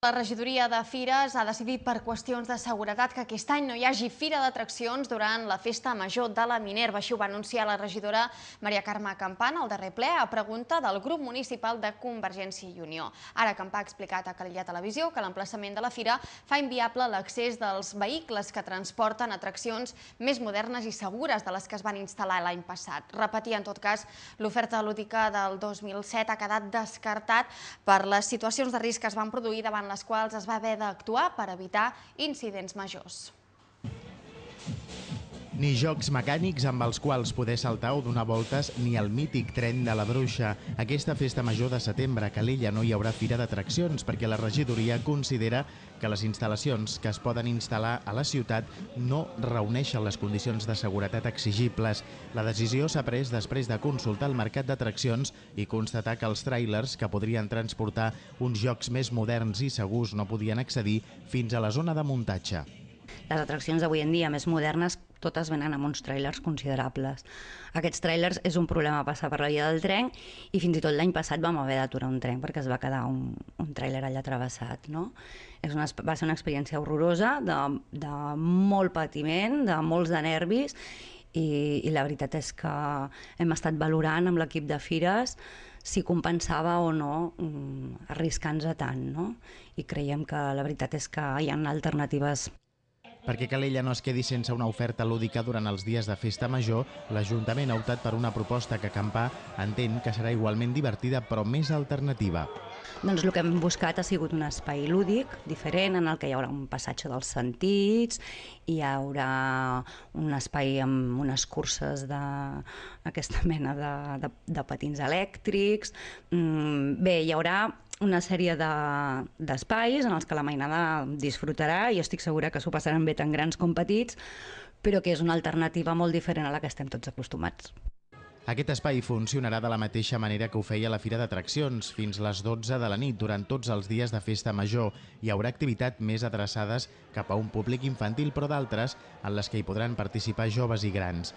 La regidoria de Fires ha decidit per qüestions de seguretat que aquest any no hi hagi fira d'atraccions durant la festa major de la Minerva. Així ho va anunciar la regidora Maria Carme Campana al darrer ple a pregunta del grup municipal de Convergència i Unió. Ara Campà ha explicat a Calella Televisió que l'emplaçament de la fira fa inviable l'accés dels vehicles que transporten atraccions més modernes i segures de les que es van instal·lar l'any passat. Repetir, en tot cas, l'oferta lúdica del 2007 ha quedat descartat per les situacions de risc que es van produir davant les quals es va haver d'actuar per evitar incidents majors. Ni jocs mecànics amb els quals poder saltar o donar voltes, ni el mític tren de la Bruixa. Aquesta festa major de setembre a Calella no hi haurà fira d'atraccions perquè la regidoria considera que les instal·lacions que es poden instal·lar a la ciutat no reuneixen les condicions de seguretat exigibles. La decisió s'ha pres després de consultar el mercat d'atraccions i constatar que els tràilers que podrien transportar uns jocs més moderns i segurs no podien accedir fins a la zona de muntatge. Les atraccions d'avui en dia més modernes totes venen amb uns tràilers considerables. Aquests tràilers és un problema passar per la via del tren i fins i tot l'any passat vam haver d'aturar un tren perquè es va quedar un tràiler allà travessat. No? Va ser una experiència horrorosa, de molt patiment, de molts de nervis i la veritat és que hem estat valorant amb l'equip de Fires si compensava o no arriscar-nos a tant. No? I creiem que la veritat és que hi ha alternatives. Perquè Calella no es quedi sense una oferta lúdica durant els dies de festa major, l'Ajuntament ha optat per una proposta que Campà entén que serà igualment divertida però més alternativa. Doncs el que hem buscat ha sigut un espai lúdic, diferent, en el que hi haurà un passatge dels sentits, hi haurà un espai amb unes curses d'aquesta mena de patins elèctrics. Bé, hi haurà una sèrie d'espais en els que la mainada disfrutarà i estic segura que s'ho passaran bé tant grans com petits, però que és una alternativa molt diferent a la que estem tots acostumats. Aquest espai funcionarà de la mateixa manera que ho feia la Fira d'Atraccions, fins les 12 de la nit durant tots els dies de festa major. Hi haurà activitats més adreçades cap a un públic infantil, però d'altres en les que hi podran participar joves i grans.